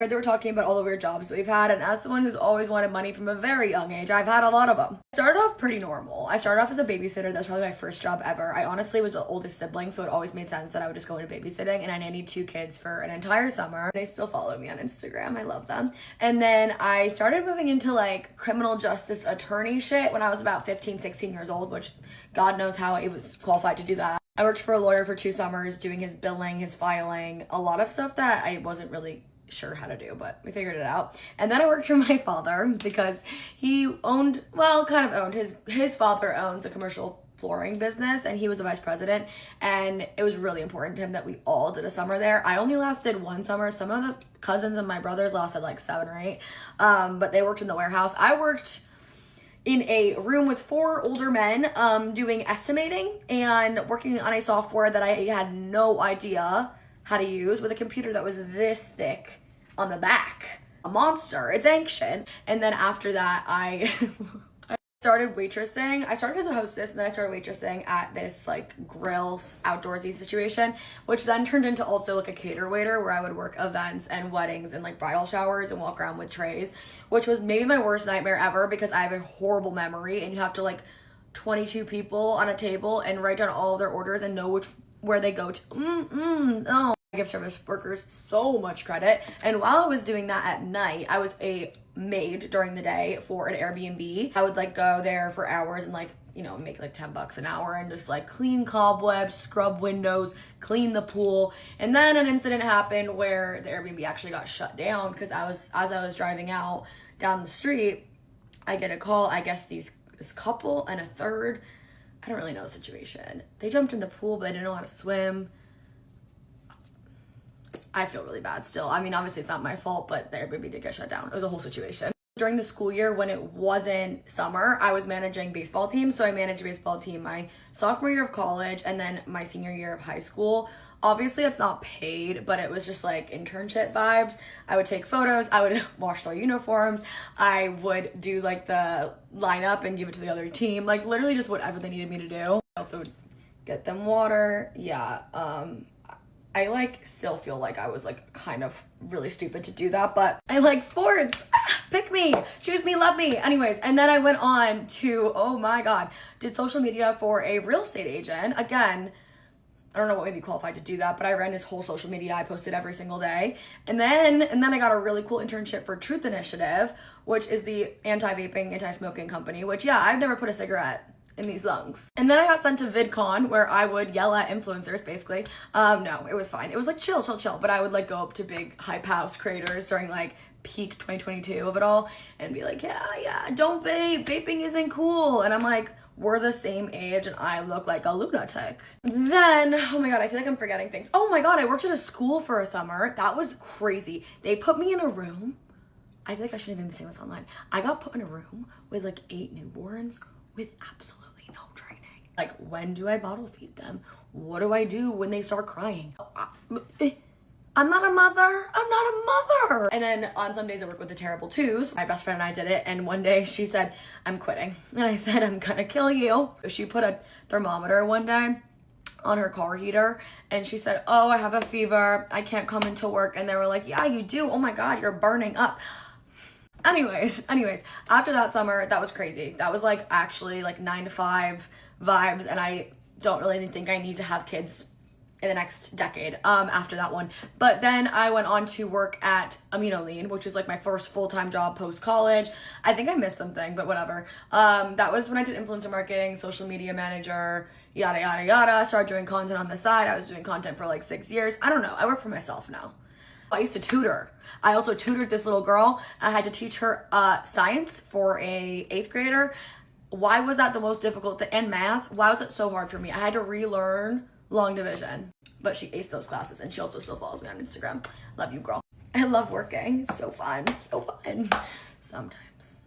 They were talking about all the weird jobs we've had, and as someone who's always wanted money from a very young age, I've had a lot of them. I started off pretty normal. I started off as a babysitter. That's probably my first job ever. I honestly was the oldest sibling, so it always made sense that I would just go into babysitting, and I nannied 2 kids for an entire summer. They still follow me on Instagram. I love them. And then I started moving into like criminal justice attorney shit when I was about 15, 16 years old, which God knows how I was qualified to do that. I worked for a lawyer for 2 summers doing his billing, his filing, a lot of stuff that I wasn't really sure how to do, but we figured it out. And then I worked for my father because he owned, well, kind of owned, his father owns a commercial flooring business, and he was a vice president, and it was really important to him that we all did a summer there. I only lasted 1 summer. Some of the cousins and my brothers lasted like 7 or 8, but they worked in the warehouse. I worked in a room with 4 older men doing estimating and working on a software that I had no idea how to use, with a computer that was this thick on the back. A monster. It's ancient. And then after that, I started waitressing. I started as a hostess, and then I started waitressing at this like grill outdoorsy situation, which then turned into also like a cater waiter, where I would work events and weddings and like bridal showers and walk around with trays, which was maybe my worst nightmare ever because I have a horrible memory, and you have to like 22 people on a table and write down all of their orders and know where they go to. Oh. I give service workers so much credit. And while I was doing that at night, I was a maid during the day for an Airbnb. I would like go there for hours and like, you know, make like $10 an hour and just like clean cobwebs, scrub windows, clean the pool. And then an incident happened where the Airbnb actually got shut down because as I was driving out down the street, I get a call. I guess this couple and a third, I don't really know the situation. They jumped in the pool, but they didn't know how to swim. I feel really bad still. I mean, obviously it's not my fault, but the Airbnb did get shut down. It was a whole situation. During the school year, when it wasn't summer, I was managing baseball teams. So I managed a baseball team my sophomore year of college and then my senior year of high school. Obviously it's not paid, but it was just like internship vibes. I would take photos, I would wash their uniforms, I would do like the lineup and give it to the other team, like literally just whatever they needed me to do. I also would get them water. Yeah, I like still feel like I was like kind of really stupid to do that, but I like sports. Pick me, choose me, love me. Anyways, and then I went on to, oh my God, did social media for a real estate agent. Again, I don't know what made me qualified to do that, but I ran his whole social media. I posted every single day. And then I got a really cool internship for Truth Initiative, which is the anti-vaping, anti-smoking company, which yeah, I've never put a cigarette in these lungs. And then I got sent to VidCon, where I would yell at influencers basically. No, it was fine. It was like chill, but I would like go up to big hype house creators during like peak 2022 of it all and be like, yeah, don't vape, vaping isn't cool. And I'm like, we're the same age and I look like a lunatic. Then, oh my God, I feel like I'm forgetting things. Oh my God, I worked at a school for a summer. That was crazy. They put me in a room. I feel like I shouldn't even be saying this online. I got put in a room with like 8 newborns with absolutely no training. Like, when do I bottle feed them? What do I do when they start crying? I'm not a mother. And then on some days I work with the terrible twos. My best friend and I did it, and one day she said, I'm quitting. And I said, I'm gonna kill you. She put a thermometer one day on her car heater, and she said, oh, I have a fever, I can't come into work. And they were like, yeah, you do. Oh my God, you're burning up. Anyways, after that summer, that was crazy. That was like actually like 9 to 5 vibes, and I don't really think I need to have kids in the next decade after that one. But then I went on to work at AminoLean, which is like my first full-time job post-college. I think I missed something, but whatever. That was when I did influencer marketing, social media manager, yada, yada, yada. Started doing content on the side. I was doing content for like 6 years. I don't know. I work for myself now. I used to tutor. I also tutored this little girl. I had to teach her science for a 8th grader. Why was that the most difficult thing? And math, why was it so hard for me? I had to relearn long division, but she aced those classes, and she also still follows me on Instagram. Love you, girl. I love working. It's so fun. Sometimes.